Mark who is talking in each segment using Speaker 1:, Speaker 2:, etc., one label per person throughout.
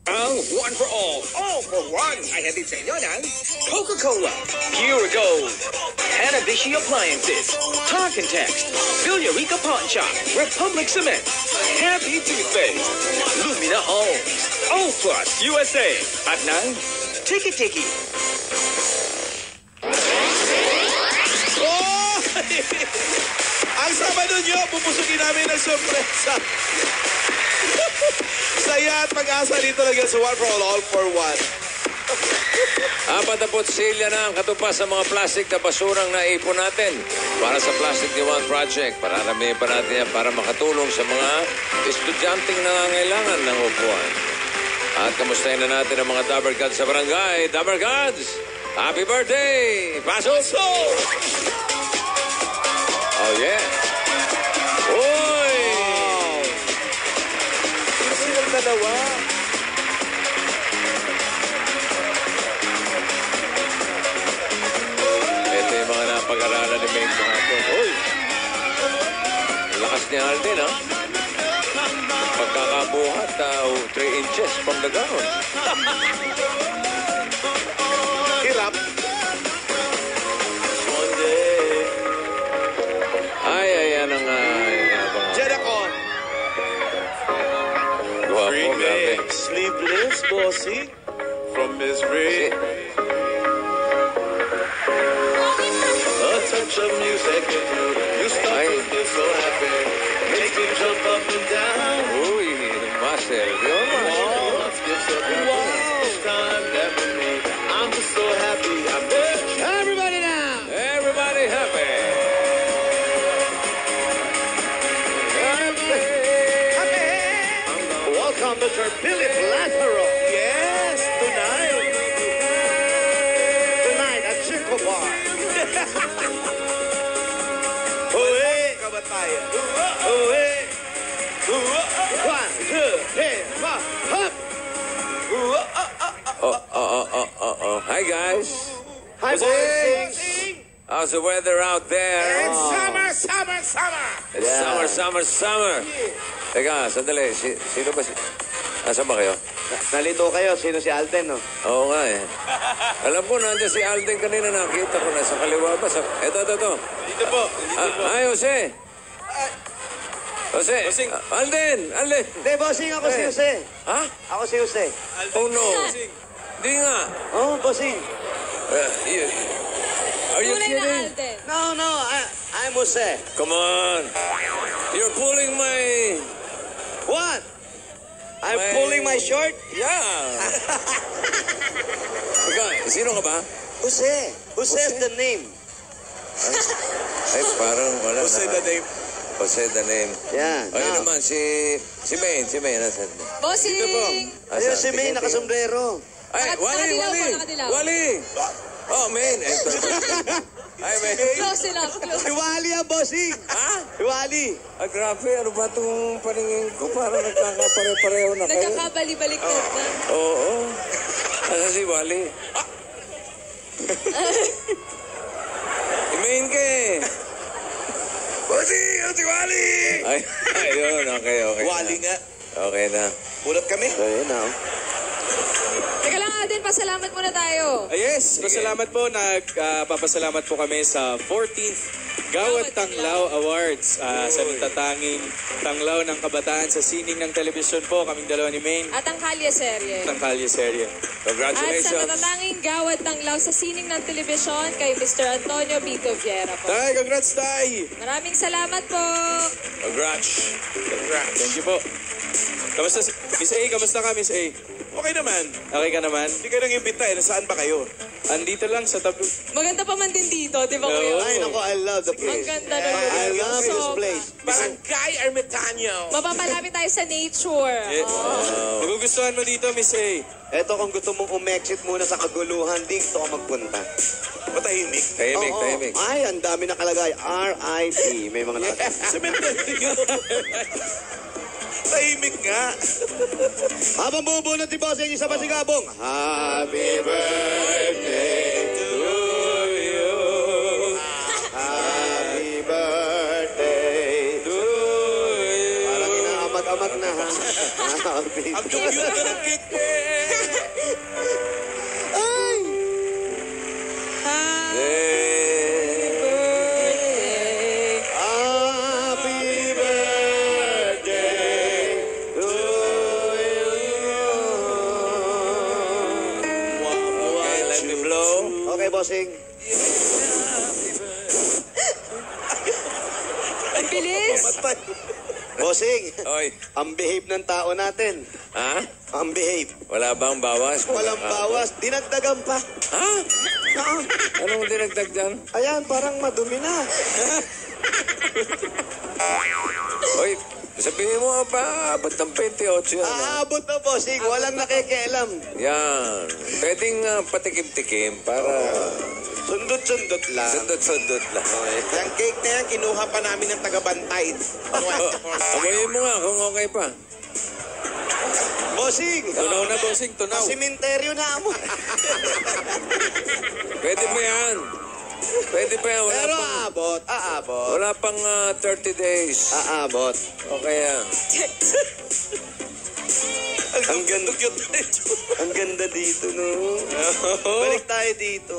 Speaker 1: Ang one for all for one, ay hatid sa inyo ng Coca-Cola, Pure Gold, Hanabishi Appliances, Talk and Text, Villarica Pawn Shop, Republic Cement, Happy Toothpaste, Lumina Homes, All Plus USA, at ng Tiki Tiki.
Speaker 2: Oh! Ang Sabado nyo, pupusugin namin ng sorpresa. Saya at pag-asa dito lang yan sa One for All for One.
Speaker 3: 40 silya na ang katupas sa mga plastic na basurang naipon natin para sa Plastic New One Project. Pararamihin pa natin yan para makatulong sa mga estudyanteng nangangailangan ng upuan. At kamustahin na natin ang mga Dabber Gods sa barangay. Dabber Gods, happy birthday! Pasok! Oh, yeah. Uy!
Speaker 2: Sino silang dalawa?
Speaker 3: Ito yung mga napag-aralan ni Ming kahapon. Uy! Lakas ni Alden, ha? Pagkakabuhat, 3 inches from the ground.
Speaker 2: Hirap.
Speaker 3: Ay, yan ang...
Speaker 2: Diyan ako.
Speaker 3: Guwapo, grabe.
Speaker 2: Sleepless, bossy. From misery. A touch of music. You start to feel so happy. Makes me jump up and down.
Speaker 3: Uy, master. Yun, master.
Speaker 2: This time, never me. I'm just so happy. I'm rich. Everybody now.
Speaker 3: Everybody happy.
Speaker 2: Welcome, Mr. Philip Lazaro. Yes, tonight. Tonight at Chico Bar. Uwe! Kabatayan. Uwe! 1, 2, 3, 4, hop!
Speaker 3: Hi, guys.
Speaker 2: Hi, boys!
Speaker 3: How's the weather out there?
Speaker 2: It's summer, summer, summer!
Speaker 3: It's summer, summer, summer. Teka, sandali. Sino ba si... Asan ba kayo?
Speaker 4: Nalito kayo, sino si Alden, no?
Speaker 3: Oo nga eh. Alam ko, nandiyan si Alden kanina. Nakita ko na sa kaliwa ba? Ito.
Speaker 2: Dito po.
Speaker 3: Ay, Jose. Jose. Alden.
Speaker 4: Hindi, bossing, ako si Jose.
Speaker 3: Ha?
Speaker 4: Ako si Jose.
Speaker 3: Oh, no. Di nga.
Speaker 4: Oh, bossing.
Speaker 3: Are you
Speaker 5: Tunay na
Speaker 3: kidding?
Speaker 5: Alden.
Speaker 4: No, I'm Jose.
Speaker 3: Come on. You're pulling my...
Speaker 4: What? I'm pulling my short?
Speaker 3: Yeah. Ikaw, sino ka ba?
Speaker 4: Jose. Jose's the name.
Speaker 3: Ay, parang wala
Speaker 2: Jose
Speaker 3: na.
Speaker 2: the name.
Speaker 3: Jose the name.
Speaker 4: Yan.
Speaker 3: Ayun
Speaker 4: now.
Speaker 3: naman, si Maine. Si Maine, nasan?
Speaker 5: Bossing!
Speaker 4: Ayun si May, nakasombrero.
Speaker 3: Ay, Wally!
Speaker 5: Nakadilaw.
Speaker 3: Wally! Oh, Maine. Ay, Maine.
Speaker 5: Close enough.
Speaker 4: Si Wally ang bossing.
Speaker 3: Ha?
Speaker 4: Si Wally.
Speaker 3: Ah, grabe. Ano ba itong paningin ko? Parang nagkakapare-pareho na kayo.
Speaker 5: Nagkakabali-baliktad na.
Speaker 3: Oo. Asa si Wally? Maine ka eh.
Speaker 2: Bossy! Ano si Wally?
Speaker 3: Ay, ayun. Okay.
Speaker 2: Wally nga.
Speaker 3: Okay na.
Speaker 2: Mulat kami.
Speaker 4: So, yun na.
Speaker 5: Teka lang Alden, pasalamat muna tayo.
Speaker 6: Yes, pasalamat po. Papasalamat po kami sa 14th Gawad Tanglaw Awards sa natatanging tanglaw ng kabataan sa sining ng telebisyon po. Kaming dalawa ni Maine.
Speaker 5: At ang Kalye Serye.
Speaker 6: Ng Kalye Serye.
Speaker 5: At sa
Speaker 3: Congratulations.
Speaker 5: natatanging Gawad Tanglaw sa sining ng telebisyon kay Mr. Antonio Vito Viera po.
Speaker 6: Tay, congrats, Tay!
Speaker 5: Maraming salamat po.
Speaker 3: Congrats.
Speaker 6: Thank you po. Kamusta, Miss A? Kamusta ka, Miss A?
Speaker 2: Okay naman.
Speaker 6: Okay ka naman?
Speaker 2: Hindi kayo nang imbita eh. Nasaan ba kayo?
Speaker 6: Andito lang sa tabi.
Speaker 5: Maganda pa man din dito, di ba
Speaker 6: Oo.
Speaker 5: kuya?
Speaker 4: Ay, naku, I love the place.
Speaker 5: Maganda na
Speaker 4: I love this
Speaker 5: So,
Speaker 4: place.
Speaker 2: Barangay Ermitaño.
Speaker 5: mapapalapit tayo sa nature.
Speaker 6: Yes. Nagugustuhan mo dito, Miss A?
Speaker 4: Eto, kung gusto mong umexit muna sa kaguluhan, dito ka magpunta.
Speaker 2: Matahimik.
Speaker 3: Tahimik,
Speaker 4: Oo.
Speaker 3: tahimik.
Speaker 4: Ay, ang dami nakalagay. R.I.P. May mga nakalagay.
Speaker 2: Cementerio. Tahimik nga.
Speaker 4: Habang bubunot ni Boss, yung isa pa si Gabong. Happy birthday to you. Happy birthday to you. Parang inaamag-amag na ha. Happy
Speaker 2: Ang cute na ng cake mo.
Speaker 4: Ay! Happy birthday to you.
Speaker 3: Okay, let me blow.
Speaker 4: Okay, bossing.
Speaker 5: Ang bilis!
Speaker 4: Bossing,
Speaker 3: Oy,
Speaker 4: ang behave ng tao natin.
Speaker 3: ha?
Speaker 4: Ang behave.
Speaker 3: Wala bang bawas?
Speaker 4: Walang bawas. Dinagdagan pa.
Speaker 3: Ha? Anong dinagdag dyan?
Speaker 4: Ayan, parang madumi na.
Speaker 3: Oy, sabihin mo pa, abot ng 28 yan.
Speaker 4: Aabot na, bossing. Walang nakikialam.
Speaker 3: Yan. Pwedeng patikim-tikim para
Speaker 4: Sundot-sundot lang.
Speaker 3: sundot-sundot lang.
Speaker 2: Yung cake na yan, kinuha pa namin ng taga-bantay.
Speaker 3: Amoyin mo nga kung okay pa.
Speaker 4: Bossing!
Speaker 6: Tunaw na, bossing, tunaw.
Speaker 4: Simenteryo na mo.
Speaker 3: Pwede pa yan. Pwede pa yan.
Speaker 4: Pero aabot.
Speaker 3: Wala pang 30 days.
Speaker 4: Aabot.
Speaker 3: Okay yan.
Speaker 4: Ang ganda. Ang ganda dito, no? Balik tayo dito.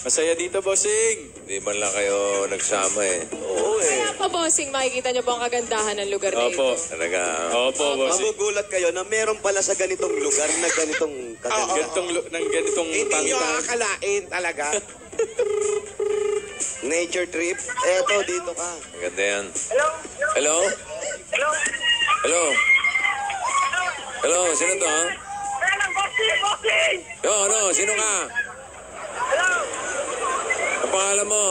Speaker 6: Masaya dito, bossing.
Speaker 3: Hindi man lang kayo nagsama eh.
Speaker 4: Oo eh.
Speaker 5: Kaya pa, bossing, makikita niyo po ang kagandahan ng lugar na ito.
Speaker 6: Opo.
Speaker 3: Talaga.
Speaker 6: Opo, bossing.
Speaker 4: Magugulat kayo na meron pala sa ganitong lugar na ganitong kaganda.
Speaker 6: Ng ganitong
Speaker 2: Hindi nyo
Speaker 6: pangita.
Speaker 2: akalain talaga.
Speaker 4: Nature trip. Eto, dito ka.
Speaker 3: Maganda yan. Hello? Hello? Hello? Sino to, ha? Yo, ano? Sino ka? Ang pangalan mo?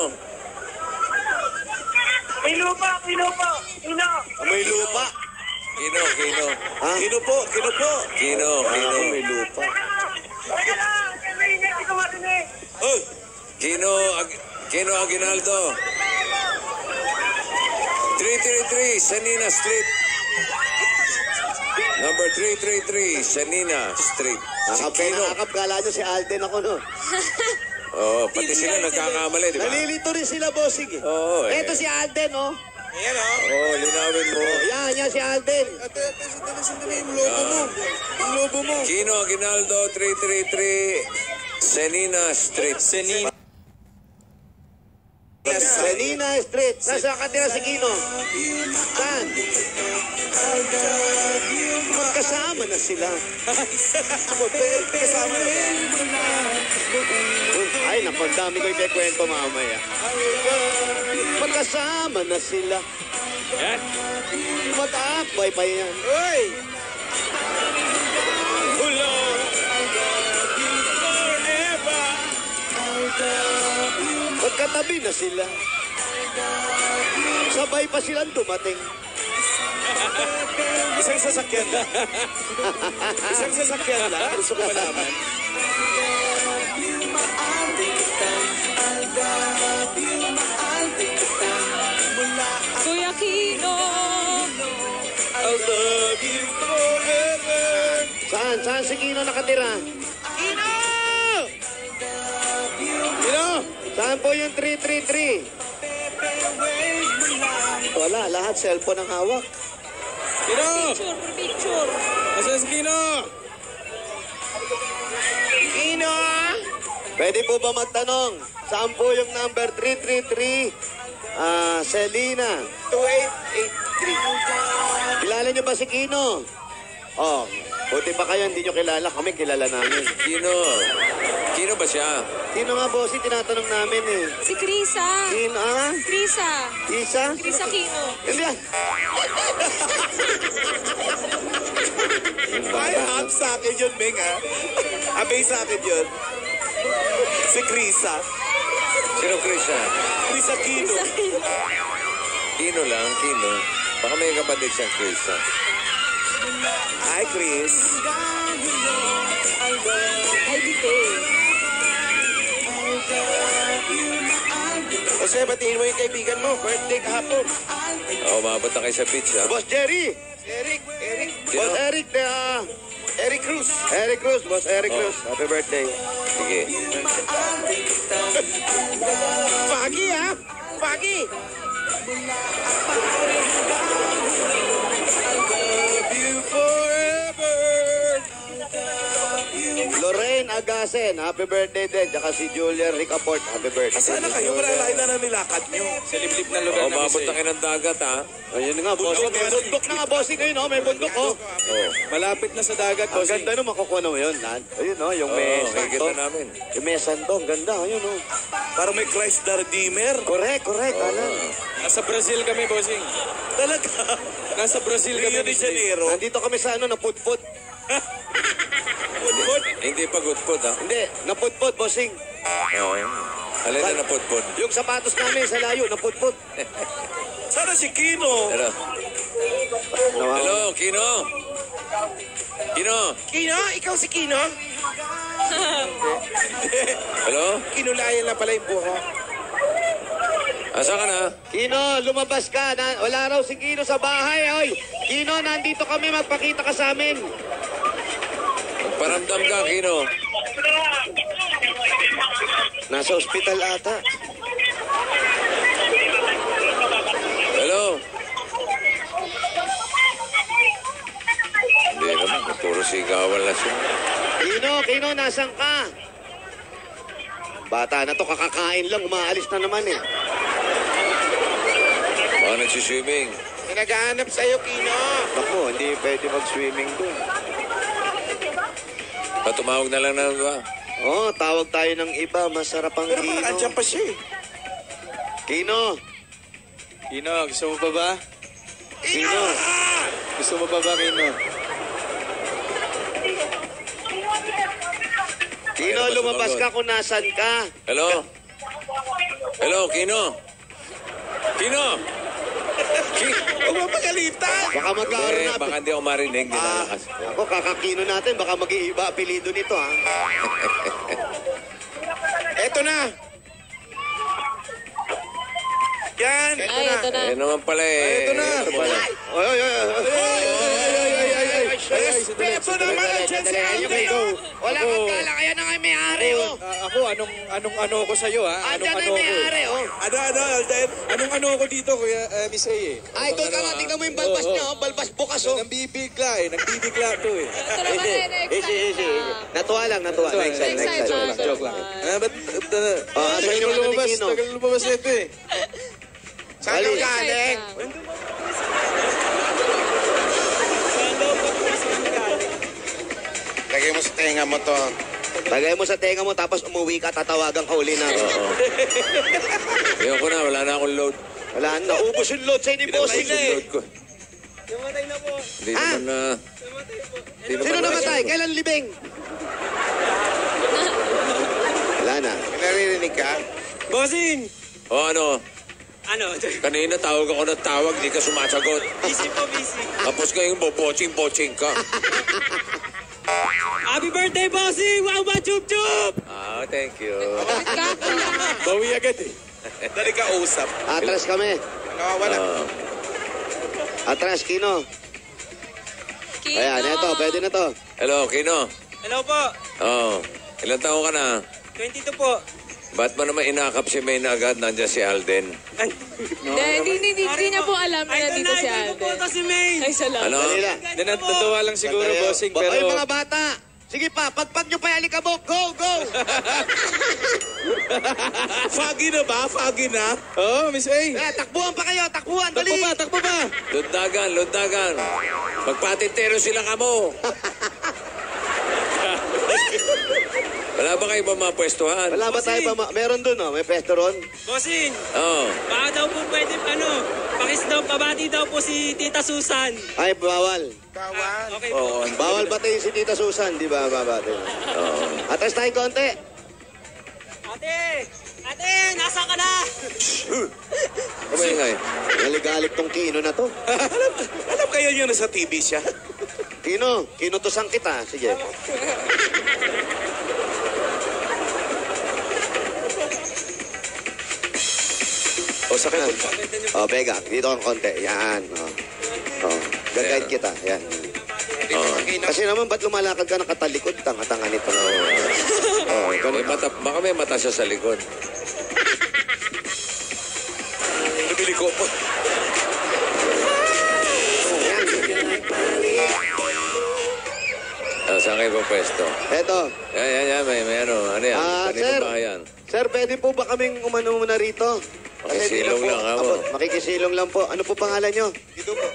Speaker 4: May lupa.
Speaker 3: Kino.
Speaker 4: Ha? Kino po.
Speaker 3: Kino.
Speaker 4: May lupa.
Speaker 3: Kino Aguinaldo. 333 Sanina Street. Number 333 Sanina Street. Si Kino.
Speaker 4: Nakakap, kala nyo si Alden ako, no?
Speaker 3: Oo, pati sila nagkakamali, di ba?
Speaker 4: Nalilito rin sila, bossing. Eh.
Speaker 3: Oo, eh.
Speaker 4: Eto si Alden, oh.
Speaker 2: Ayan o.
Speaker 3: Oo, linawin mo.
Speaker 4: Yan si Alden.
Speaker 2: Sandali. Yung lobo mo.
Speaker 3: Kino Aguinaldo 333 Sanina Street.
Speaker 4: Sanina Street. Nasa katira si Kino. Saan? Magkasama na sila.
Speaker 2: Kasama na.
Speaker 4: Ay, naku, ang dami ko ikikwento mamaya. Magkasama na sila.
Speaker 6: Yan.
Speaker 4: Mag-aakbay pa yan.
Speaker 2: Uy!
Speaker 4: Magkatabi na sila. Sabay pa silang dumating.
Speaker 2: Isang sasakyan lang. Isang sasakyan lang. Gusto ko malaman.
Speaker 5: Kuya Kino!
Speaker 2: I'll love you forever.
Speaker 4: Saan si Kino nakatira?
Speaker 2: Kino!
Speaker 4: Saan po yung 333? Wala, lahat cellphone ang hawak.
Speaker 2: Kino!
Speaker 5: Picture!
Speaker 2: Asan si Kino? Kino!
Speaker 4: Pwede po ba magtanong? Saan po yung number 333? Selena.
Speaker 2: 2883.
Speaker 4: Kilala niyo ba si Kino? Oh, buti pa kayo, hindi niyo kilala. Kami kilala namin.
Speaker 3: Kino ba siya?
Speaker 4: Sino nga boss, tinatanong namin eh.
Speaker 5: Si Krisa!
Speaker 4: Sino, ah?
Speaker 5: Krisa!
Speaker 4: Isa?
Speaker 5: Krisa Kino!
Speaker 4: Hindi ah.
Speaker 2: Ay, hap sa akin yun, Meng, ha? Abay sa akin yun. Si Krisa.
Speaker 3: Sino Krisa?
Speaker 2: Krisa Kino.
Speaker 3: Kino lang, Kino. Baka may kapatid siyang Krisa.
Speaker 2: Hi, Chris.
Speaker 5: Ay, dito.
Speaker 2: Jose, batiin mo yung kaibigan mo. Birthday kahapon.
Speaker 3: Umabot na kayo sa beach, ha?
Speaker 4: Boss Jerry!
Speaker 2: Eric.
Speaker 4: Boss Eric,
Speaker 2: Eric Cruz.
Speaker 4: Eric Cruz, Boss Eric Cruz. Happy birthday.
Speaker 3: Sige.
Speaker 2: Pagi, ha? Pagi. you forever.
Speaker 4: Lorraine Agasen, happy birthday din. Tsaka si Julian Ricaport, happy birthday.
Speaker 2: Asan na kayo? Malalayo na ng nilakad nyo.
Speaker 6: Sa liblib na lugar
Speaker 3: O,
Speaker 6: na
Speaker 3: mabot
Speaker 6: Miss
Speaker 3: na
Speaker 6: A.
Speaker 3: ng dagat, ha?
Speaker 4: Ayun nga, bossing. May bundok na nga, bossing. Ayun, oh, may bundok, oh.
Speaker 6: Malapit na sa dagat,
Speaker 4: Ang
Speaker 6: bossing.
Speaker 4: ganda nung makukuha mo yun, Nan. Ayun, oh, yung may
Speaker 3: Oo, makikita
Speaker 4: santo.
Speaker 3: namin.
Speaker 4: Yung may santo, ang ganda. Ayun, oh.
Speaker 2: Parang may Christ the Redeemer.
Speaker 4: Correct, Alan.
Speaker 6: Nasa Brazil kami, bossing.
Speaker 2: Talaga.
Speaker 6: Nasa Brazil kami,
Speaker 2: Rio de
Speaker 6: Miss A.
Speaker 2: Janeiro.
Speaker 4: Nandito kami sa ano, naputput.
Speaker 3: Hindi pa gutpod, ha?
Speaker 4: Hindi, naputput, bossing.
Speaker 3: Oo. Alin na naputpod.
Speaker 4: Yung sapatos namin sa layo, naputput.
Speaker 2: Sana si Kino.
Speaker 3: Hello? Hello, Kino? Kino?
Speaker 2: Kino? Ikaw si Kino?
Speaker 3: Hello?
Speaker 2: Kinulayan na pala yung buhok.
Speaker 3: Asa ka na?
Speaker 4: Kino, lumabas ka. Wala raw si Kino sa bahay, oy. Kino, nandito kami, magpakita ka sa amin.
Speaker 3: Magparamdam ka, Kino.
Speaker 4: Nasa ospital ata.
Speaker 3: Hello? Hindi naman, puro sigawan lang siya.
Speaker 4: Kino, nasan ka? Bata na to, kakakain lang, umaalis na naman eh.
Speaker 3: Baka nagsiswimming.
Speaker 2: Naghahanap sa'yo, Kino.
Speaker 4: Naku, hindi pwede mag-swimming doon.
Speaker 3: Patumawag na lang na ba?
Speaker 4: Oh, tawag tayo ng iba, masarap ang
Speaker 2: Pero
Speaker 4: Kino.
Speaker 2: parang andyan pa siya eh.
Speaker 4: Kino,
Speaker 6: Kino, gusto mo pa ba?
Speaker 4: Kino.
Speaker 6: Gusto mo pa ba, Kino?
Speaker 4: Kino, lumabas ka kung nasan ka.
Speaker 3: Hello? Hello, Kino? Kino?
Speaker 2: Huwag mo pagalitan.
Speaker 4: Baka magkaroon na.
Speaker 3: Baka hindi ako marinig. Hindi nalakas.
Speaker 4: Ako, kakakino natin, baka mag-iiba apelido nito, ha?
Speaker 2: Eto na. Yan. Eto
Speaker 5: Ay,
Speaker 2: na.
Speaker 5: ito na.
Speaker 3: Eh naman pala eh.
Speaker 2: Ito na.
Speaker 3: Ito pala.
Speaker 4: Oy, oy, oy, oy.
Speaker 2: Respeto naman ang dyan si Alden.
Speaker 4: Wala kang gala, kaya na nga may ari, oh.
Speaker 6: Ako, anong ano ko sa'yo, ha?
Speaker 4: Andyan na
Speaker 6: Anong ano
Speaker 4: yung may
Speaker 6: ko?
Speaker 4: ari, oh.
Speaker 2: Ano, Alden?
Speaker 6: Anong ano ko dito, Kuya Miss A, eh?
Speaker 4: Ay, doon ka nga, tignan mo yung balbas niya, oh. Balbas bukas, oh.
Speaker 6: Nambibigla, eh. Nagbibigla to, eh.
Speaker 5: Ito naman eh, na-excite na.
Speaker 4: Natuwa lang, natuwa.
Speaker 6: Excite,
Speaker 4: Next time.
Speaker 5: na.
Speaker 6: Joke lang. Ba't,
Speaker 4: Ah, asan yung ano ni Kino?
Speaker 6: tagal lumabas na ito, eh.
Speaker 2: Saan ka galing? Lagay mo sa tenga mo to.
Speaker 4: Lagay mo sa tenga mo, tapos umuwi ka, tatawagan ka uli na.
Speaker 3: Oo. Ayoko na, wala na akong load.
Speaker 4: Wala na, ubos yung load sa'yo ni Bossing na eh.
Speaker 3: Load ko.
Speaker 6: Namatay na po.
Speaker 3: Hindi naman na...
Speaker 4: Sino namatay? Kailan libing? Wala na.
Speaker 2: Naririnig ka?
Speaker 6: Bossing!
Speaker 3: O ano?
Speaker 6: Ano?
Speaker 3: Kanina tawag ako ng tawag, di ka sumasagot.
Speaker 6: Busy po, busy.
Speaker 3: Tapos ngayon boboching-boching ka.
Speaker 6: Happy birthday, Bossing! Wow, ba, chup-chup!
Speaker 3: Ah, thank you.
Speaker 6: Bawi agad, eh.
Speaker 2: Dali ka usap.
Speaker 4: Atras kami.
Speaker 2: Nakawala.
Speaker 4: Atras, Kino.
Speaker 5: Kino.
Speaker 4: Ayan, eto, pwede na to.
Speaker 3: Hello, Kino.
Speaker 6: Hello po.
Speaker 3: Oh, ilang taon ka na?
Speaker 6: 22 po.
Speaker 3: Ba't mo naman inakap si May na agad? Nandiyan si Alden.
Speaker 5: Hindi niya po alam na nandito si Alden.
Speaker 6: si May.
Speaker 5: Ay, salamat.
Speaker 3: Ano?
Speaker 4: Dali lang.
Speaker 6: Natutuwa lang siguro,
Speaker 4: Sandali, oh.
Speaker 6: Bossing,
Speaker 4: Oy,
Speaker 6: pero...
Speaker 4: mga bata. Sige pa, pagpag nyo pa yung alikabok. Go, go!
Speaker 2: Foggy na ba? Foggy na?
Speaker 6: Oo, Miss A.
Speaker 4: Takbuhan pa kayo, takbuhan, dali.
Speaker 6: Takbo ba?
Speaker 3: Lundagan. Magpatintero sila kamo. Wala ba kayo ba mga pwestuhan?
Speaker 4: Wala ba tayo pa? Meron dun, oh. May pesto ron.
Speaker 7: Bossing,
Speaker 3: Oo.
Speaker 7: baka daw po pwede, pabati daw po si Tita Susan.
Speaker 4: Ay, bawal.
Speaker 2: Kawan.
Speaker 7: Okay po.
Speaker 3: Oo.
Speaker 4: Bawal batiin si Tita Susan, di ba? Babatiin.
Speaker 3: Oo.
Speaker 4: Atras tayo konti.
Speaker 7: Ate, nasaan ka na?
Speaker 3: Kumingay.
Speaker 4: Naligalig tong Kino na to.
Speaker 2: Alam kayo nyo na sa TV siya?
Speaker 4: Kino, kinutusan kita. Sige.
Speaker 2: O sakit po.
Speaker 4: Oh, Bega, dito kang konti. Yan. Oh. Gagayad kita. Yan. Kasi naman, ba't lumalakad ka nakatalikod? Tanga-tanga nito. Oh, ganun.
Speaker 3: Baka may mata siya sa likod.
Speaker 2: Nabili ko po.
Speaker 3: Saan kayo pa pwesto?
Speaker 4: Eto.
Speaker 3: Yan, may ano yan? Kanino
Speaker 4: Sir.
Speaker 3: ba yan?
Speaker 4: Sir, pwede po ba kaming umano muna rito? Kasi hindi
Speaker 3: Makisilong
Speaker 4: na po-
Speaker 3: lang ako.
Speaker 4: Apo, makikisilong lang po. Ano po pangalan nyo?
Speaker 6: Gido po.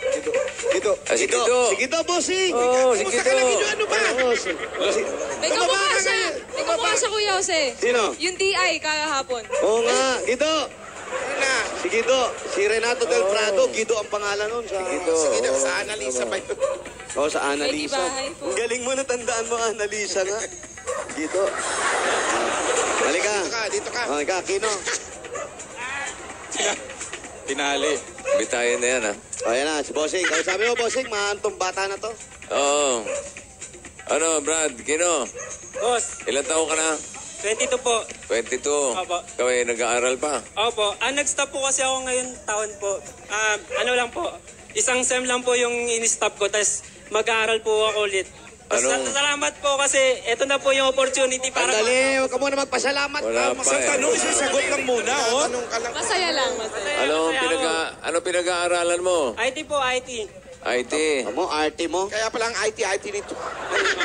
Speaker 6: Gido.
Speaker 3: Si Gido.
Speaker 4: Si Gido, bossing!
Speaker 3: Oo, si
Speaker 4: Kumusta
Speaker 3: Gido.
Speaker 4: ka na, Gido? Ano ba? Oo,
Speaker 5: May kamukha siya. May kamukha siya, Kuya Jose.
Speaker 4: Sino?
Speaker 5: Yung DI kahapon.
Speaker 4: Oo nga, Gido. Si Gido. Si Renato Del Prado. Gido ang pangalan nun. Sa
Speaker 3: Gido.
Speaker 4: Sa Annalisa pa yun. Oo, sa Annalisa.
Speaker 5: May tibahay po.
Speaker 4: Ang galing mo, natandaan mo, Annalisa nga. Gido. Halika.
Speaker 8: Dito ka.
Speaker 4: Halika, Kino.
Speaker 6: Tinali.
Speaker 3: Bitayin na yan, ha?
Speaker 4: O, yan na, si Bossing. Sabi mo, Bossing, maantong bata na to.
Speaker 3: Oo. Ano, Brad, Kino?
Speaker 7: Boss,
Speaker 3: Ilan taon ka na?
Speaker 7: 22 po.
Speaker 3: 22.
Speaker 7: Opo.
Speaker 3: Ikaw ay nag-aaral pa.
Speaker 7: Opo, nag-stop po kasi ako ngayon taon po. Ano lang po, isang sem lang po yung in-stop ko, tapos mag-aaral po ako ulit.
Speaker 3: Anong-
Speaker 7: Salamat po kasi ito na po yung opportunity para...
Speaker 4: Andali, huwag ka muna magpasalamat.
Speaker 3: Wala pa eh.
Speaker 4: isasagot lang muna, oh.
Speaker 8: Tanong ka lang.
Speaker 5: Masaya lang, masaya.
Speaker 3: Ano pinag-aaralan mo?
Speaker 7: IT po, IT.
Speaker 3: IT.
Speaker 4: Mo, arte mo.
Speaker 8: Kaya pala ang IT nito.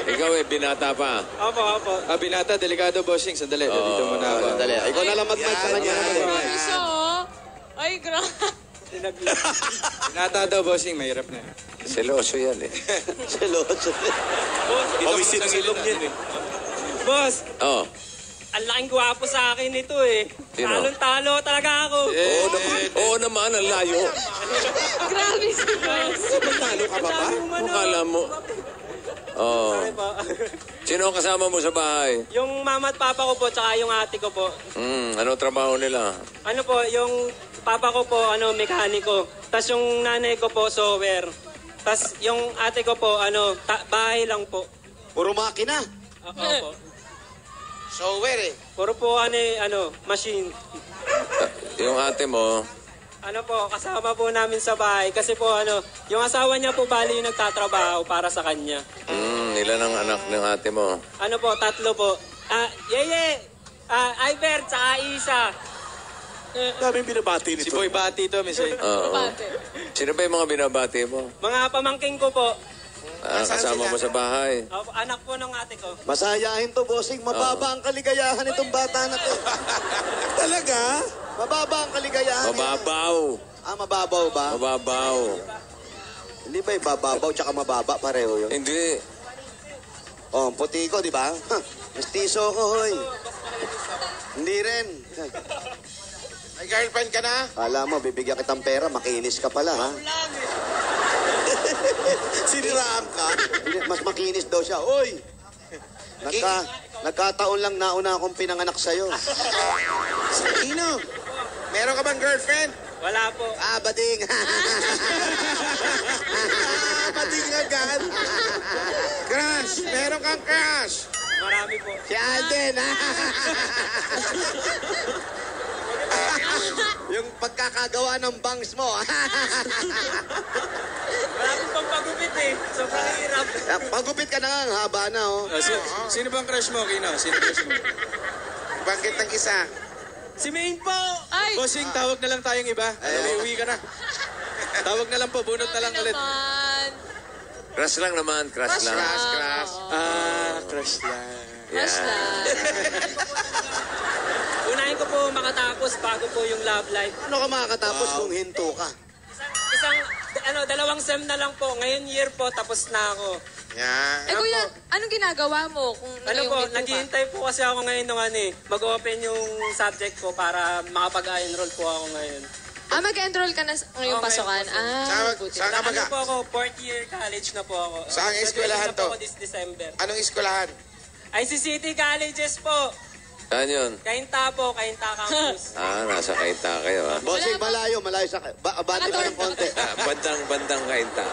Speaker 3: Ikaw eh, binata pa.
Speaker 7: Opo.
Speaker 6: Binata, delikado, bossing. Sandali, dito muna ako.
Speaker 4: Sandali, ikaw na lang mag-mic sa kanya.
Speaker 5: Grabe siya, oh. Ay, grabe.
Speaker 6: Binata daw, bossing. Mahirap na.
Speaker 3: Seloso yan eh.
Speaker 4: Seloso.
Speaker 6: Pawisin ang ilong yan eh.
Speaker 7: Boss,
Speaker 3: Oh.
Speaker 7: ang laking gwapo sa akin ito eh.
Speaker 3: Sino?
Speaker 7: Talong-talo talaga ako.
Speaker 3: Oo naman, ang layo.
Speaker 5: Grabe si Boss.
Speaker 8: Talo ka ba?
Speaker 3: Kung kala mo. Oh. Sino ang kasama mo sa bahay?
Speaker 7: Yung mama at papa ko po, tsaka yung ate ko po.
Speaker 3: Ano trabaho nila?
Speaker 7: Ano po, yung papa ko po, mekaniko. Tapos yung nanay ko po, sewer. Tapos yung ate ko po, bahay lang po.
Speaker 4: Puro makina.
Speaker 7: Opo.
Speaker 8: So, where eh?
Speaker 7: Puro po, machine.
Speaker 3: Yung ate mo,
Speaker 7: Ano po, kasama po namin sa bahay. Kasi po, yung asawa niya po, bali yung nagtatrabaho para sa kanya.
Speaker 3: ilan ang anak ng ate mo?
Speaker 7: Ano po, 3 po. Yeye, Iber, tsaka Isa.
Speaker 8: Daming binabati
Speaker 6: Si Boy Bati to, Miss A.
Speaker 3: Oo. Sino ba yung mga binabati mo?
Speaker 7: Mga pamangking ko po.
Speaker 3: Kasama mo sa bahay?
Speaker 7: Anak po ng ate ko.
Speaker 4: Masayahin to, bossing. Mababa ang kaligayahan itong bata na to.
Speaker 8: Talaga?
Speaker 4: Mababa ang kaligayahan.
Speaker 3: Mababaw.
Speaker 4: Mababaw ba?
Speaker 3: Mababaw.
Speaker 4: Hindi ba ibababaw tsaka mababa pareho yun?
Speaker 3: Hindi.
Speaker 4: Oh, ang puti ko, di ba? Mestizo ko, hoy. Hindi rin.
Speaker 8: May girlfriend ka na?
Speaker 4: Kala mo, bibigyan kitang pera, makinis ka pala, ha?
Speaker 8: Siniraan ka?
Speaker 4: Hindi, mas makinis daw siya. Oy! Nagkataon lang nauna akong pinanganak sa'yo.
Speaker 8: Sino? Meron ka bang girlfriend?
Speaker 7: Wala po.
Speaker 4: Bading!
Speaker 8: Pating agad. Crush! Meron kang crush!
Speaker 7: Marami po.
Speaker 4: Si Alden, ha? Yung pagkakagawa ng bangs mo, ha?
Speaker 7: Marami pang pagupit eh. Sobrang hirap.
Speaker 4: Pagupit ka na nga, ang haba na, oh.
Speaker 6: Sino bang crush mo, Kino? Sino crush mo?
Speaker 8: Banggit ng isa.
Speaker 7: Si Maine po.
Speaker 5: Ay!
Speaker 6: Bossing, tawag na lang tayong iba. Uwi ka na. Tawag na lang po, bunot na lang ulit.
Speaker 5: Naman.
Speaker 3: Crush lang naman, crush lang.
Speaker 8: Crush, crush.
Speaker 6: Crush lang.
Speaker 5: Crush lang.
Speaker 7: Unahin ko po makatapos bago po yung love life.
Speaker 4: Ano ka makakatapos kung hinto ka?
Speaker 7: Dalawang sem na lang po. Ngayon year po, tapos na ako.
Speaker 8: Yan.
Speaker 5: Eh, Kuya, anong ginagawa mo kung
Speaker 7: Ano
Speaker 5: ngayong
Speaker 7: po,
Speaker 5: hinto ka?
Speaker 7: naghihintay po kasi ako ngayon nung mag-open yung subject ko para makapag-enroll po ako ngayon.
Speaker 5: Mag-enroll ka na ngayong
Speaker 7: Okay,
Speaker 5: pasukan? Buti.
Speaker 8: Saan ka
Speaker 7: Ano po ako, 4th year college na po ako.
Speaker 8: Saan ang eskwelahan
Speaker 7: Graduate na po
Speaker 8: to?
Speaker 7: ako this December.
Speaker 8: Anong eskwelahan?
Speaker 7: ICCT Colleges po.
Speaker 3: Saan yun?
Speaker 7: Kainta po, Kainta Campus.
Speaker 3: Nasa Kainta kayo, ha?
Speaker 4: Bossing, malayo sa... Banda pa ng konti.
Speaker 3: Bandang Kainta.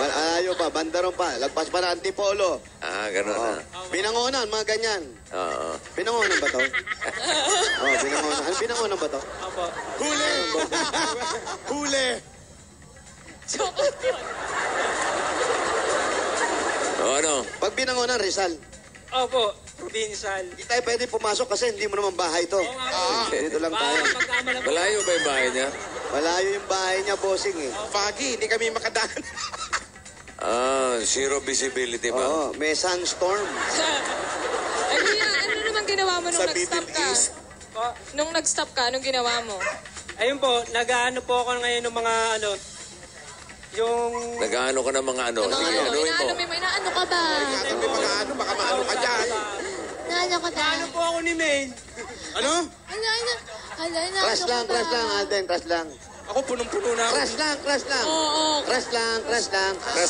Speaker 4: Malayo pa, banda ron pa. Lagpas pa na Antipolo.
Speaker 3: Ganun
Speaker 4: Oh.
Speaker 3: na.
Speaker 4: Binangonan, mga ganyan.
Speaker 3: Oo.
Speaker 4: Binangonan ba to? Binangonan. Ano binangonan ba to?
Speaker 7: Opo.
Speaker 8: Huli! Huli!
Speaker 3: Ano?
Speaker 4: Pag binangonan, Rizal.
Speaker 7: Opo, provincial.
Speaker 4: Hindi tayo pwede pumasok kasi hindi mo naman bahay to. Dito lang tayo.
Speaker 3: Malayo ba yung bahay niya?
Speaker 4: Malayo yung bahay niya, bossing, eh.
Speaker 8: Fagi, hindi kami makadaan.
Speaker 3: Zero visibility ba?
Speaker 4: Oo, may sunstorm.
Speaker 5: Ay, kuya, ano naman ginawa mo nung
Speaker 8: Sa
Speaker 5: nag-stop
Speaker 8: Middle
Speaker 5: ka?
Speaker 8: East.
Speaker 5: Nung nag-stop ka, anong ginawa mo?
Speaker 7: Ayun po, nag-ano po ako ngayon ng mga ano, yung...
Speaker 3: Nag-ano ka ng mga ano?
Speaker 5: Ano,
Speaker 3: Sige,
Speaker 5: ano,
Speaker 3: anuin mo.
Speaker 5: inaano ka ba?
Speaker 8: Sabi mo baka ano, baka maano ka dyan.
Speaker 5: Inaano ka ba?
Speaker 7: Ano po ako ni Maine?
Speaker 8: Ano?
Speaker 5: Inaano
Speaker 4: Crash lang, Alden, crash lang.
Speaker 6: Ako punong-puno na ako.
Speaker 4: Crash lang.
Speaker 5: Oo.
Speaker 4: Crash lang.
Speaker 3: Crush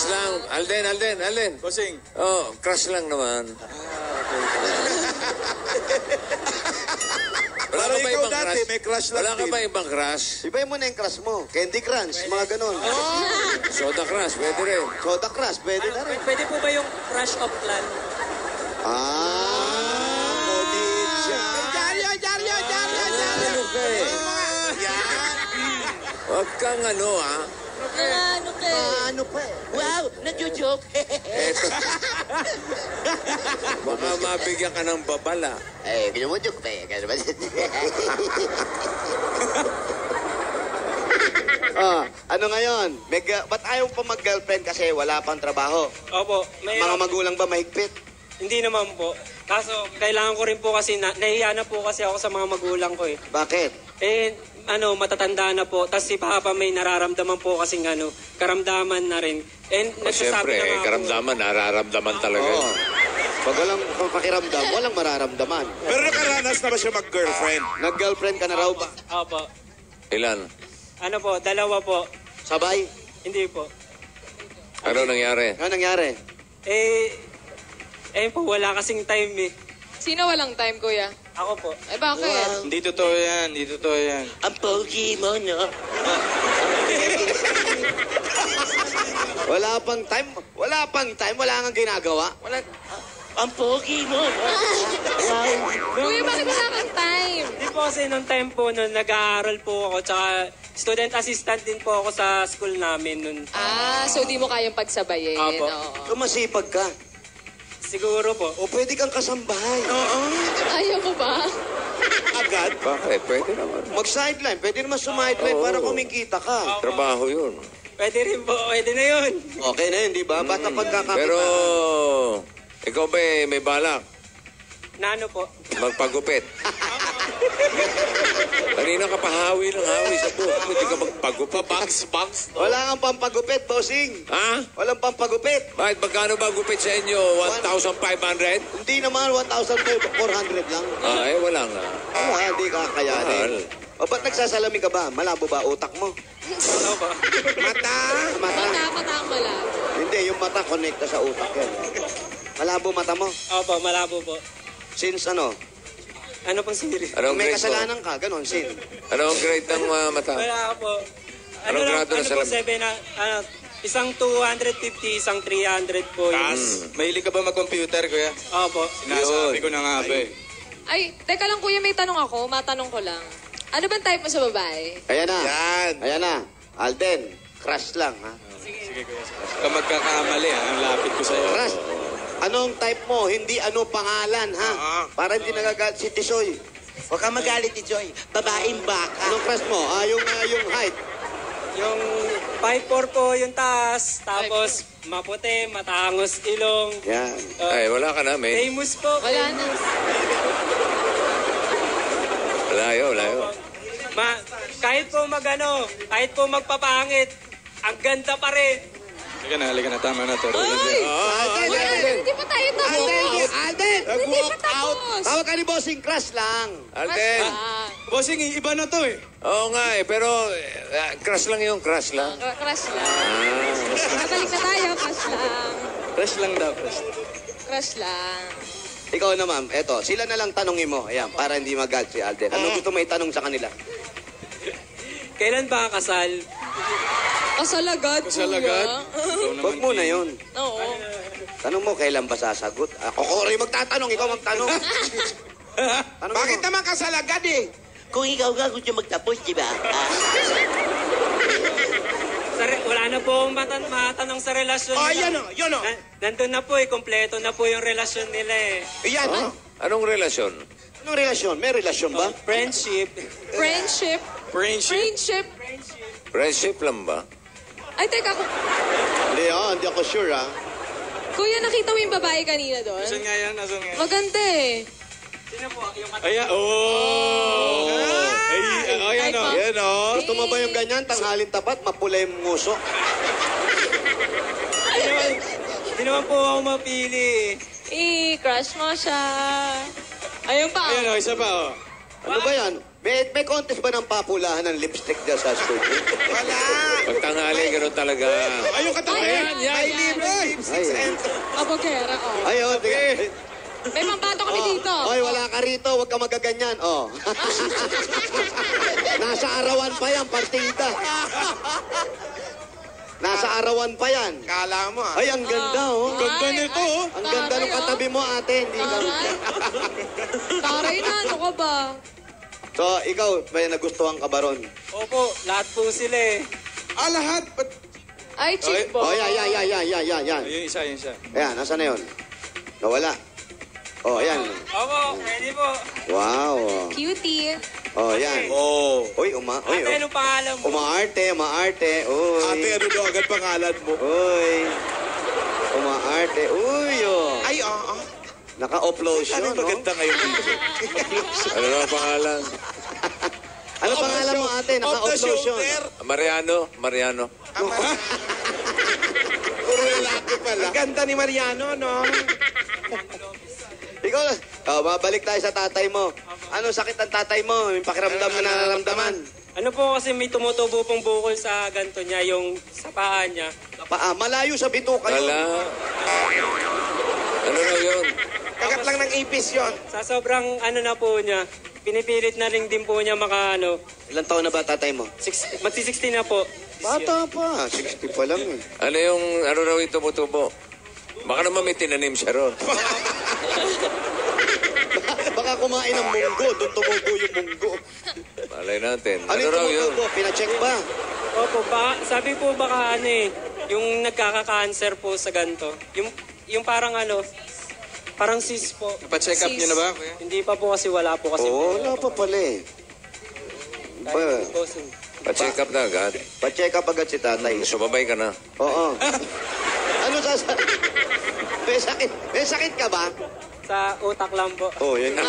Speaker 3: lang. Alden.
Speaker 6: Bossing,
Speaker 3: Oh, crush lang naman. Wala
Speaker 8: Parang
Speaker 3: ka ba
Speaker 8: ikaw
Speaker 3: ibang
Speaker 8: dati,
Speaker 3: crush?
Speaker 8: may crush lang
Speaker 3: Wala ka
Speaker 8: din.
Speaker 3: ba ibang crush?
Speaker 4: Ibay mo na yung crush mo. Candy Crunch, mga ganon.
Speaker 3: Soda crush, pwede rin.
Speaker 4: Soda Crush, pwede na rin.
Speaker 7: Pwede po ba yung crush of clan?
Speaker 4: Koditsa.
Speaker 8: Jaryo!
Speaker 3: Ano ka eh?
Speaker 8: Yan!
Speaker 3: Huwag kang ano
Speaker 5: Ano ka?
Speaker 4: Ano pa eh?
Speaker 8: Wow! Nagjo-joke!
Speaker 3: Eto. Baka mabigyan ka ng babala.
Speaker 4: Eh, ganyan mo joke pa eh. Ganyan ba? Ano ngayon? Ba't ayaw pa mag-girlfriend kasi wala pang trabaho?
Speaker 7: Opo, may...
Speaker 4: Mga magulang ba mahigpit?
Speaker 7: Hindi naman po. Kaso, kailangan ko rin po kasi, nahiya na po kasi ako sa mga magulang ko eh.
Speaker 4: Bakit?
Speaker 7: Eh, matatanda na po. Tapos si Papa may nararamdaman po kasing karamdaman na rin. And
Speaker 3: O siyempre,
Speaker 7: na nga po.
Speaker 3: karamdaman, nararamdaman talaga.
Speaker 4: Oo. Pag walang pakiramdam, walang mararamdaman.
Speaker 8: Pero nakaranas na ba siya mag-girlfriend?
Speaker 4: Nag-girlfriend ka na raw ba?
Speaker 7: Opo.
Speaker 3: Ilan?
Speaker 7: Ano po, dalawa po.
Speaker 4: Sabay?
Speaker 7: Hindi po.
Speaker 3: Ano nangyari?
Speaker 4: Ano nangyari?
Speaker 7: Po, wala kasing time eh.
Speaker 5: Sino walang time, kuya?
Speaker 7: Ako po.
Speaker 5: Eh, bakit?
Speaker 6: hindi totoo yan.
Speaker 8: Ang pogi mo, no?
Speaker 4: Wala pang time, wala kang ginagawa.
Speaker 8: Ang pogi mo, no?
Speaker 5: Kuya, bakit wala kang time?
Speaker 7: Hindi po kasi nung time po nun, nag-aaral po ako. Tsaka student assistant din po ako sa school namin nun.
Speaker 5: So di mo kayang pagsabayin.
Speaker 7: Apo.
Speaker 5: Oo.
Speaker 4: Kumasipag ka.
Speaker 7: Siguro po.
Speaker 4: O pwede kang kasambahay.
Speaker 5: Ayaw mo ba?
Speaker 4: Agad.
Speaker 3: Bakit? Pwede naman.
Speaker 4: Mag-sideline. Pwede naman sumideline para kumikita ka.
Speaker 3: Trabaho yun.
Speaker 7: Pwede rin po. Pwede na yun.
Speaker 4: Okay na yun, di ba? Basta pagkakakita.
Speaker 3: Pero, ikaw ba may balak?
Speaker 7: Na ano po?
Speaker 3: Magpagupit. Kanina ka pa hawi sa buhok. Hindi ka magpagupit. Bugs.
Speaker 4: Wala kang pampagupit, bossing.
Speaker 3: Ha?
Speaker 4: Walang pampagupit.
Speaker 3: Bakit? Magkano ba gupit sa inyo? 1,500?
Speaker 4: Hindi naman 1,400 lang.
Speaker 3: Ay, wala nga.
Speaker 4: Hindi ka kakayanin.
Speaker 3: Mahal.
Speaker 4: O ba't nagsasalamin ka ba? Malabo ba utak mo?
Speaker 7: Ano ba?
Speaker 4: Mata.
Speaker 5: Mata ang malabo.
Speaker 4: Hindi, yung mata connecta sa utak yan. Malabo mata mo.
Speaker 7: Opo, malabo po.
Speaker 4: Since ano?
Speaker 7: Ano pong series?
Speaker 3: Anong
Speaker 4: May
Speaker 3: grade mo?
Speaker 4: kasalanan ka, ganon, sin.
Speaker 3: Anong grade ng mata?
Speaker 7: Wala po.
Speaker 3: Anong grado na
Speaker 7: ano
Speaker 3: sa
Speaker 7: po,
Speaker 3: lamin?
Speaker 7: 7 isang 250, isang 300 po.
Speaker 6: Mahilig ka ba mag-computer, kuya?
Speaker 7: Opo.
Speaker 6: Sinasabi ko na nga ba eh.
Speaker 5: Ay, teka lang kuya, may tanong ako. Matanong ko lang. Ano bang type mo sa babae?
Speaker 4: Ayan na.
Speaker 8: Yan.
Speaker 4: Ayan na. Alden, crush lang, ha?
Speaker 6: Sige, kuya. Ka magkakamali, ha? Ang lapit ko sa'yo.
Speaker 4: Crush. Anong type mo? Hindi ano pangalan, ha? Para hindi nagagalit si Tisoy.
Speaker 8: Huwag kang magalit ni Joy. Babaeng baka.
Speaker 4: Anong crush mo? Yung height.
Speaker 7: Yung 5'4 po yung taas. Tapos maputi, matangos ilong.
Speaker 4: Yan.
Speaker 3: Ay, wala ka na, men.
Speaker 7: Famous po.
Speaker 5: Wala na.
Speaker 3: Layo.
Speaker 7: Kahit po kahit po magpapangit, ang ganda pa rin.
Speaker 6: Halika na. Tama na to.
Speaker 5: Ay! Kuya, hindi pa tayo tapos.
Speaker 4: Alden!
Speaker 5: Hindi pa tapos.
Speaker 4: Tawag ka ni Bossing, crush lang.
Speaker 3: Alden.
Speaker 6: Bossing, iba na to eh.
Speaker 3: Oo nga eh, pero crush lang yung crush lang.
Speaker 5: Crush lang. Babalik na tayo, crush lang.
Speaker 6: Fresh lang daw.
Speaker 5: Crush lang.
Speaker 4: Ikaw naman, eto, sila na lang tanongin mo. Ayan, para hindi mag-galit si Alden. Ano gusto mo itanong sa kanila?
Speaker 7: Kailan ba kasal?
Speaker 5: Kasalagat,
Speaker 6: Kasalagat?
Speaker 5: kuya.
Speaker 4: Huwag mo na yun.
Speaker 5: Oo.
Speaker 4: Tanong mo, kailan ba sasagot? Ako ko rin magtatanong, ikaw magtanong. Tanong
Speaker 8: Bakit
Speaker 4: mo.
Speaker 8: naman kasalagad eh?
Speaker 9: Kung ikaw nga gusto magtapos, di ba?
Speaker 7: Wala na po akong matanong sa relasyon
Speaker 8: Oh,
Speaker 7: nila.
Speaker 8: yun o.
Speaker 7: Nandun na po kompleto na po yung relasyon nila eh.
Speaker 8: Yan.
Speaker 3: Anong relasyon?
Speaker 4: Anong relasyon? May relasyon ba?
Speaker 7: Friendship.
Speaker 5: Friendship.
Speaker 6: Friendship?
Speaker 5: Friendship.
Speaker 3: Friendship lang ba?
Speaker 5: Ay, teka.
Speaker 4: Hindi ako sure, ha?
Speaker 5: Kuya, nakita mo yung babae kanina doon?
Speaker 6: Nasaan nga yan? Nasaan nga yan?
Speaker 5: Maganda eh.
Speaker 7: Sino po? Yung
Speaker 6: Ayan, oh! Ayan, oh.
Speaker 4: Yan, oh. Gusto mo ba yung ganyan? Tanghalin tapat, mapula yung nguso.
Speaker 7: Hindi naman po ako mapili.
Speaker 5: Crush mo siya. Ayun pa.
Speaker 6: Ayan, oh. Isa pa, oh.
Speaker 4: Ano ba yan? May contest ba ng papulahan ng lipstick dyan sa studio?
Speaker 8: Wala.
Speaker 3: Pag tanghali, ganun talaga.
Speaker 6: Ayun, katabi.
Speaker 5: Ayan,
Speaker 8: May lipsticks and...
Speaker 5: Abogera, oh.
Speaker 4: Ayun, sige.
Speaker 5: May pambato kami dito.
Speaker 4: Oy, wala ka rito. Huwag ka magaganyan. Oh. Nasa arawan pa yan, partida. Nasa arawan pa yan.
Speaker 8: Kala mo,
Speaker 4: Ay, ang ganda, oh.
Speaker 6: Ganda nito, oh.
Speaker 4: Ang ganda ng katabi mo, ate. Hindi ka...
Speaker 5: Taray na, ano ka ba?
Speaker 4: So, ikaw, may nagustuhan ka ba ron?
Speaker 7: Opo, lahat po sila eh.
Speaker 6: Lahat.
Speaker 5: Ay, chick po.
Speaker 4: Oh, yan.
Speaker 6: Ayun, isa.
Speaker 4: Ayan, nasa na yun? Nawala. Oh, ayan.
Speaker 7: Opo, pwede po.
Speaker 4: Wow.
Speaker 5: Cutie.
Speaker 4: Oh, yan.
Speaker 6: Oh.
Speaker 4: Uy,
Speaker 7: Ate, anong pangalan mo?
Speaker 4: umaarte. Uy.
Speaker 6: Ate, ano daw agad pangalan mo?
Speaker 4: Uy. Umaarte. Uy, oh.
Speaker 8: Ay, oo.
Speaker 4: Naka-uplosion,
Speaker 6: Ano yung maganda ngayon dito?
Speaker 3: Ano na ang pangalan?
Speaker 4: Ano pangalan mo, ate?
Speaker 6: Off the
Speaker 4: Naka-uplosion.
Speaker 6: shoulder.
Speaker 3: Mariano.
Speaker 6: Puro lalaki pala.
Speaker 8: Ang ganda ni Mariano, no?
Speaker 4: Ikaw, babalik tayo sa tatay mo. Ano sakit ang tatay mo? Yung pakiramdam na nararamdaman.
Speaker 7: Ano po kasi may tumutubo pong bukol sa ganto niya, yung sa paa niya.
Speaker 4: Malayo sa bituka yun.
Speaker 3: Wala. Ano na yun?
Speaker 8: Kagat lang ng ipis yon.
Speaker 7: Sa sobrang ano na po niya, pinipilit na rin din po niya
Speaker 4: Ilang taon na ba tatay mo?
Speaker 7: magsi-16 na po.
Speaker 4: Bata pa. 60 pa lang eh.
Speaker 3: Ano raw yung tumutubo? Baka naman may tinanim siya ron.
Speaker 4: Baka kumain ng munggo. Doon tumubo yung munggo.
Speaker 3: Malay natin.
Speaker 4: Ano
Speaker 3: Ano
Speaker 4: yung
Speaker 3: raw yun?
Speaker 4: tumutubo? Pina-check ba?
Speaker 7: Opo, sabi po baka yung nagkaka-cancer po sa ganto. Yung parang parang cyst po.
Speaker 6: Pa-check up niyo na ba, kuya?
Speaker 7: Hindi pa po kasi wala po kasi.
Speaker 4: Oo, wala pa pala eh.
Speaker 3: Pa-check up na agad.
Speaker 4: Pa-check up agad si tatay.
Speaker 3: Sumabay ka na.
Speaker 4: Oo. Ano May sakit ka ba?
Speaker 7: Sa utak lang po.
Speaker 4: Oo, yun na.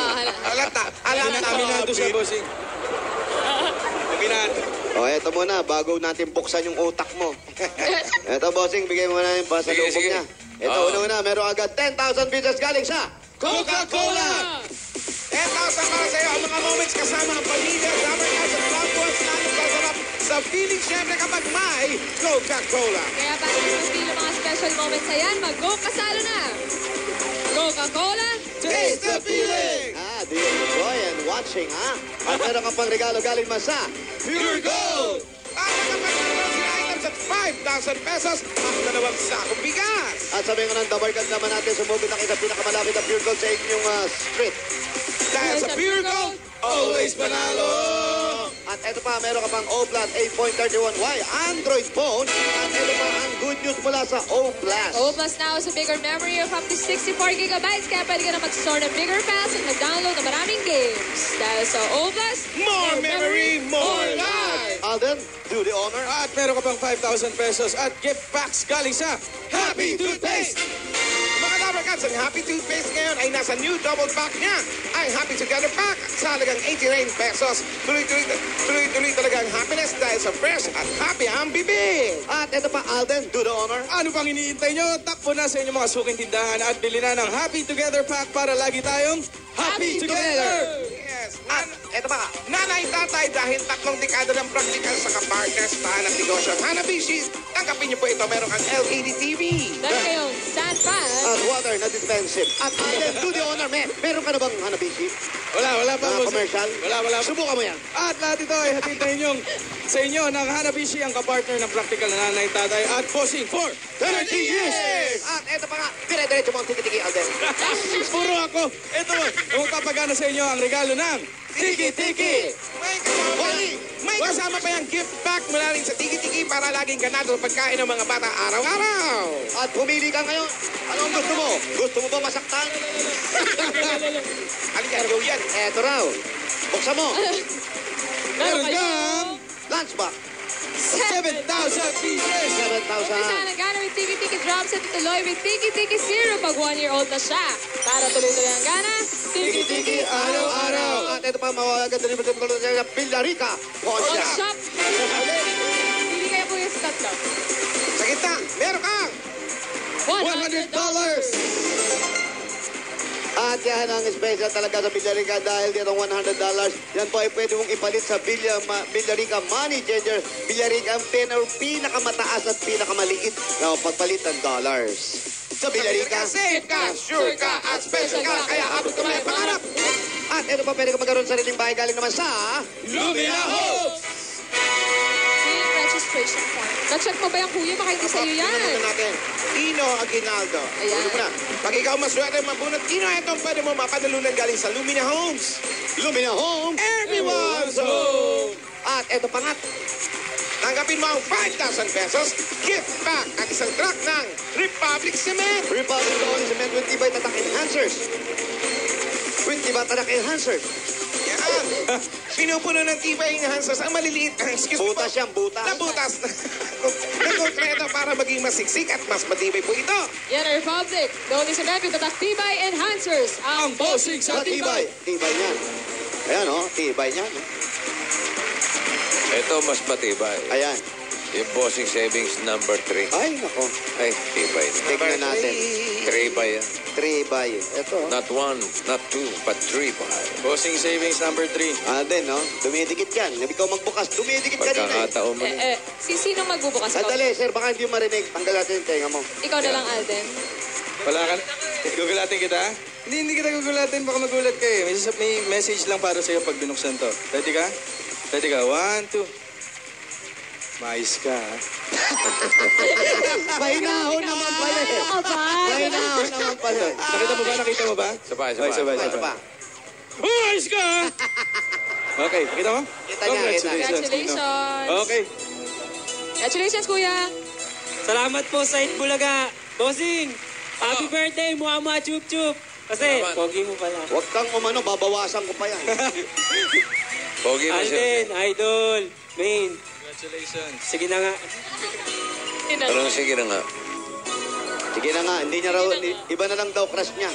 Speaker 8: Alam
Speaker 6: Aminado siya, bossing. Aminado.
Speaker 4: Eto muna, bago natin buksan yung utak mo. Eto, bossing, bigay mo na yung pasalubong
Speaker 3: Sige.
Speaker 4: niya. Ito, una, meron agad 10,000 pesos galing sa
Speaker 8: Coca-Cola! 10,000 para sa iyo ang mga moments kasama ang pamilya, summer house at loved ones na nagpasarap sa feeling syempre kapag may Coca-Cola.
Speaker 5: Kaya para ma-feel yung mga special moments na yan, mag-go kasalo na! Coca-Cola!
Speaker 8: Taste the feeling!
Speaker 4: Do you enjoy and watching, ha? At meron ka pang regalo galing man sa
Speaker 8: Pure Gold! At nakapagkaroon sila items at 5,000 pesos ang dalawang sakong bigas.
Speaker 4: At sabi nga ng dabarkad naman natin, sumugod na kayo sa pinakamalapit na Pure Gold sa inyong street.
Speaker 8: Dahil sa Pure Gold, always panalo!
Speaker 4: At eto pa, meron ka pang O-Plus 8.31Y Android phone. At eto pa ang good news mula sa O-Plus.
Speaker 5: O-Plus now is a bigger memory of up to 64 gigabytes. Kaya pwede ka na mag-store ng bigger files at mag-download ng maraming games. Dahil sa O-Plus,
Speaker 8: More memory, more life!
Speaker 4: Alden, do the honor.
Speaker 6: At meron ka pang 5,000 pesos at gift packs galing sa
Speaker 8: Happy Toothpaste! Mga Dabarkats, ang Happy Toothpaste ngayon ay nasa new double pack niya. Ang Happy Together Pack sa halagang 89 pesos. Tuloy-tuloy talaga ang happiness dahil sa fresh at happy ang bibig.
Speaker 4: At eto pa, Alden, do the honor.
Speaker 6: ano pang iniintay nyo? Takbo na sa inyong mga suking tindahan at bili na ng Happy Together Pack para lagi tayong Happy Together!
Speaker 8: Yes.
Speaker 4: At eto pa,
Speaker 8: Nanay, tatay, dahil 3 dekada ng praktikal sa kapartner sa tahan ng negosyo at Hanabishi, tanggapin niyo po ito. Meron kang LED TV.
Speaker 5: meron kayong stand fan.
Speaker 4: at water na dispensing. At Alden, do the honor, meron ka na bang Hanabishi?
Speaker 6: Wala pa.
Speaker 4: Mga
Speaker 6: boss.
Speaker 4: commercial?
Speaker 6: Wala.
Speaker 4: Subukan mo yan.
Speaker 6: At lahat ito ay hatid na inyong sa inyo ng Hanabishi, ang kapartner ng practical na nanay, tatay at bossing for 30 years!
Speaker 4: At eto pa nga, dire-diretso mo ang tiki-tiki, Alden.
Speaker 6: Puro ako. Ito, magpapagana sa inyo ang regalo ng Tiki-Tiki!
Speaker 8: May kasama pa yung gift pack mula rin sa Tiki-Tiki para laging ganado sa pagkain ng mga bata araw-araw.
Speaker 4: At pumili ka ngayon. Anong gusto mo? Gusto mo ba masaktan?
Speaker 8: Halika, ano yan?
Speaker 4: Eto raw. Buksan mo.
Speaker 5: Meron kayong
Speaker 4: Lunchbox.
Speaker 8: 7,000 pieces!
Speaker 4: 7,000.
Speaker 5: Umpisa ng gana with Tiki Tiki Drops at tuloy with Tiki Tiki Zero pag 1-year-old na siya. Para tuloy-tuloy ang gana, Tiki Tiki
Speaker 4: Araw-araw. At ito pa, mawawagan din sa Villarica.
Speaker 5: On
Speaker 4: Poncha.
Speaker 5: Shop. Hindi kaya po yung tatlo.
Speaker 8: Sa gitna, meron kang $100!
Speaker 4: At yan ang special talaga sa Villarica dahil dito $100. Yan po ay pwede mong ipalit sa Villarica Money Changer. Villarica ang pinakamataas at pinakamaliit na pagpalit ng dollars. Sa Villarica.
Speaker 8: Safe ka, sure ka, at special ka. Kaya abot ka may pangarap.
Speaker 4: At ito pa, pwede ka magkaroon sa sariling bahay galing naman sa
Speaker 8: Lumina Hopes!
Speaker 5: Yung registration form. Na-check mo ba yung kuya? Baka hindi sa'yo yan.
Speaker 8: Tingnan natin. Ino Aguinaldo.
Speaker 5: Ayan.
Speaker 8: Ulo mo na. Pag ikaw maswerte mabunot, Ino, ito ang pwede mo mapadalunan galing sa Lumina Homes.
Speaker 4: Lumina Home.
Speaker 8: Everyone's home!
Speaker 4: At ito pa nga,
Speaker 8: Tanggapin mo ang 5,000 pesos gift back at isang truck ng Republic Cement.
Speaker 4: Republic Stone Cement with Tibay Tatak Enhancers. With Tibay Tatak Enhancers.
Speaker 8: Yan. Pinupuno ng tibay enhancers ang maliliit. Excuse me po.
Speaker 4: Butas yan, butas.
Speaker 8: Nabutas na konkreto para maging masiksik at mas matibay po ito.
Speaker 5: Yan ang Republic. Doni Cement with Tatak Tibay Enhancers. Ang bossing sa
Speaker 4: Tibay. Tibay niyan. Ayan o, tibay niyan.
Speaker 3: Ito mas matibay.
Speaker 4: Ayan.
Speaker 3: Yung bossing savings number 3.
Speaker 4: Ay, nako.
Speaker 3: Ay, tibay.
Speaker 4: Tignan natin.
Speaker 3: 3 ba yan?
Speaker 4: 3 by. Ito.
Speaker 3: Not 1, not 2, but 3 ba?
Speaker 6: Bossing savings number 3.
Speaker 4: Din, no? Dumidikit yan. Ikaw magbukas, dumidikit ka rin eh.
Speaker 3: Pagkakataon mo na.
Speaker 5: Sino magbubukas ko?
Speaker 4: Sandali, sir, baka hindi mo marinig. Tanggal natin yung tenga mo.
Speaker 5: Ikaw na lang, Alden.
Speaker 6: Wala ka? Gugulatin kita? Hindi kita gugulatin. Baka magulat ka eh. May message lang para sa'yo pag binuksan to. Ready ka? Ready ka? 1, 2. Mais ka, ha?
Speaker 4: Mahinahon naman pala eh. Mahinahon naman pala.
Speaker 6: Nakita mo ba? Nakita mo ba?
Speaker 3: Sabay.
Speaker 4: Ito pa.
Speaker 6: Oh, ayos ka, ha? Okay, kita mo?
Speaker 4: Kita niya, kita.
Speaker 5: Congratulations.
Speaker 6: Okay.
Speaker 5: Congratulations, kuya.
Speaker 7: Salamat po sa Itbulaga. Bossing, happy birthday, Muhammad Chup Chup. Kasi,
Speaker 3: Salamat.
Speaker 7: pogi mo pala.
Speaker 4: Huwag kang umano, babawasan ko pa yan.
Speaker 3: Pogi mo siya.
Speaker 7: Alden, idol, main.
Speaker 6: Congratulations.
Speaker 7: Sige na nga.
Speaker 3: Anong sige na nga?
Speaker 4: Sige na nga, hindi niya raw, iba na lang daw crush niya.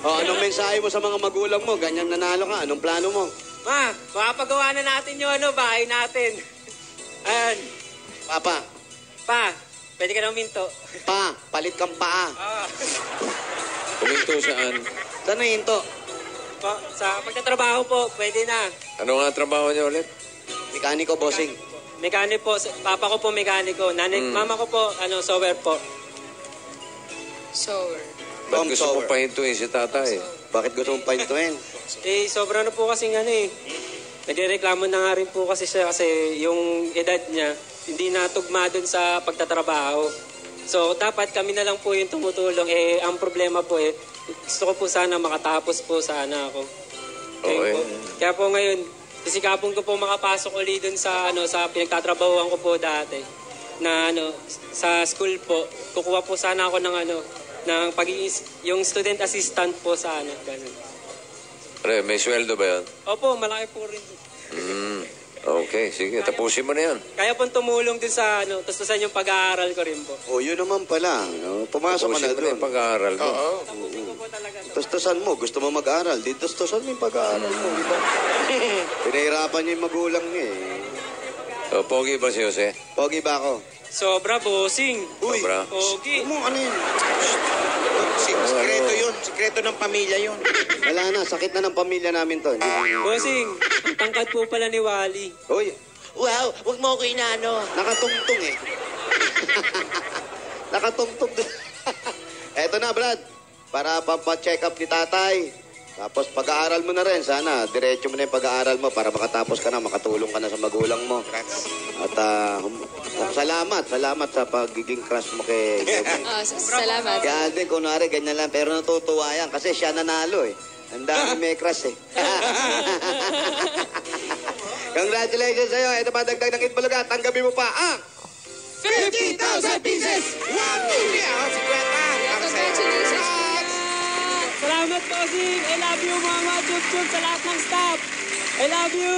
Speaker 4: O, anong mensahe mo sa mga magulang mo? Ganyan nanalo ka, anong plano mo?
Speaker 7: Ma, makapagawa na natin yung bahay natin. Ayan.
Speaker 4: Papa,
Speaker 7: Pa, pwede ka na uminto.
Speaker 4: palit kang paa.
Speaker 3: Kuminto saan?
Speaker 4: Saan na hinto?
Speaker 7: Pa, sa pagtatrabaho po, pwede na.
Speaker 3: Ano nga trabaho niya ulit?
Speaker 4: Mekaniko, bossing.
Speaker 7: Mekaniko po, papa ko po mekaniko. Mama ko po, sower po.
Speaker 5: So,
Speaker 3: Ba't
Speaker 4: Tom
Speaker 3: gusto mo
Speaker 4: Sawyer.
Speaker 3: pahintuin si tatay?
Speaker 4: Bakit gusto mong pahintuin?
Speaker 7: Sobra na po kasi nagrereklamo na nga rin po kasi siya kasi yung edad niya, hindi natugma dun sa pagtatrabaho. So, dapat kami na lang po yung tumutulong. Ang problema po gusto ko po sana makatapos po sana ako.
Speaker 3: Okay.
Speaker 7: Kaya po ngayon, sisikapon ko po makapasok ulit dun sa, sa pinagtatrabahoan ko po dati. Na sa school po, kukuha po sana ako ng ng yung student assistant po sana. Ganun.
Speaker 3: Pre, may sweldo ba yan?
Speaker 7: Opo, malaki po rin.
Speaker 3: Okay, sige. Tapusin mo na yan.
Speaker 7: Kaya po tumulong din sa tustusan yung pag-aaral ko rin po.
Speaker 4: O, yun naman pala. No? Pumasok ka na
Speaker 3: Tapusin mo na
Speaker 4: doon.
Speaker 3: yung pag-aaral mo.
Speaker 7: Tapusin ko po talaga.
Speaker 4: Tustusan mo, gusto mo mag-aral. Di tustusan mo yung pag-aaral mo, di ba? Pinahirapan niya yung magulang niya eh.
Speaker 3: So, pogi ba si Jose?
Speaker 4: Pogi ba ako?
Speaker 7: Sobra, bossing.
Speaker 4: Uy,
Speaker 3: Sobra.
Speaker 7: Pogi.
Speaker 4: mo ano yun?
Speaker 8: Sikreto yun. Sikreto ng pamilya yun.
Speaker 4: Wala na, sakit na ng pamilya namin to.
Speaker 7: Bossing, ang tangkad po pala ni Wally.
Speaker 4: Uy,
Speaker 9: Wow, wag mo ako inaano.
Speaker 4: nakatungtong eh. Nakatungtong din. Eto na, Brad. Para pampacheck up ni tatay. Tapos pag-aaral mo na rin. Sana, diretso mo na yung pag-aaral mo para makatapos ka na, makatulong ka na sa magulang mo. At salamat sa pagiging crush mo kay
Speaker 5: salamat.
Speaker 4: Kaya din, kunwari, ganyan lang. Pero natutuwa yan kasi siya nanalo eh. Ang dami may crush eh. Congratulations sa'yo. Ito pa, dagdag ng Itbulaga. Tanggapin mo pa ang
Speaker 8: 50,000 pieces! 1 million! 50!
Speaker 5: Congratulations, kuya.
Speaker 7: Salamat, bossing. I love you, Mama Chup Chup, sa lahat ng staff. I love you.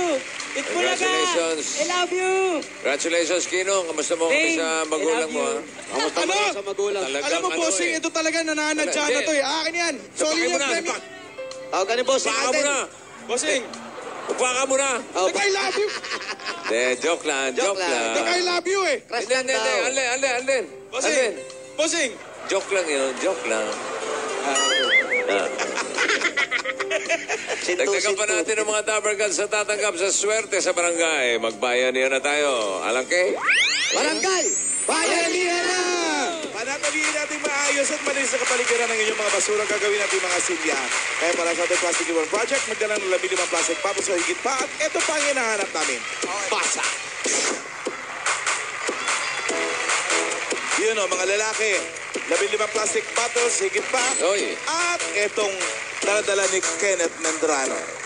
Speaker 3: Congratulations.
Speaker 7: I love you!
Speaker 3: Congratulations, Kino. Kamusta mo kami
Speaker 7: Bing,
Speaker 3: sa
Speaker 7: I
Speaker 3: magulang
Speaker 7: love
Speaker 3: mo,
Speaker 7: you.
Speaker 3: ha?
Speaker 4: Kamusta mo sa magulang?
Speaker 3: Talagang
Speaker 8: Alam mo,
Speaker 3: ano
Speaker 8: bossing, ito talaga nananadya
Speaker 3: Hindi.
Speaker 8: na to eh. Akin yan. Solid
Speaker 3: Pakay mo
Speaker 8: yung
Speaker 3: na.
Speaker 8: premyo.
Speaker 4: Oh, ganun po,
Speaker 3: Paka mo na.
Speaker 8: Bossing,
Speaker 3: Paka mo na.
Speaker 4: Oh,
Speaker 8: Tek, I love you.
Speaker 3: De, joke lang.
Speaker 4: Joke
Speaker 3: Joke
Speaker 4: lang.
Speaker 8: Tek,
Speaker 3: lang.
Speaker 8: I love you eh.
Speaker 4: crush
Speaker 3: Hindi,
Speaker 4: lang
Speaker 3: hindi, hindi.
Speaker 4: daw.
Speaker 3: Alin. Alin.
Speaker 8: Bossing, bossing.
Speaker 3: Joke lang yun. Joke lang. Dagdagan pa natin ang mga Dabarkad sa tatanggap sa swerte sa barangay. Magbayanihan na tayo. Alangke?
Speaker 4: Barangay! Bayanihan na!
Speaker 8: Panatilihin natin maayos at malinis sa kapaligiran ng inyong mga basura gagawin natin mga silya. Kaya para sa ating Plastic Iwan Project, magdala ng 15 plastic patos sa higit pa at ito pa ang hinahanap namin. Pasa! Yun o, mga lalaki. 15 plastic bottles, higit pa.
Speaker 3: Oy.
Speaker 8: At itong daladala ni Kenneth Mendrano.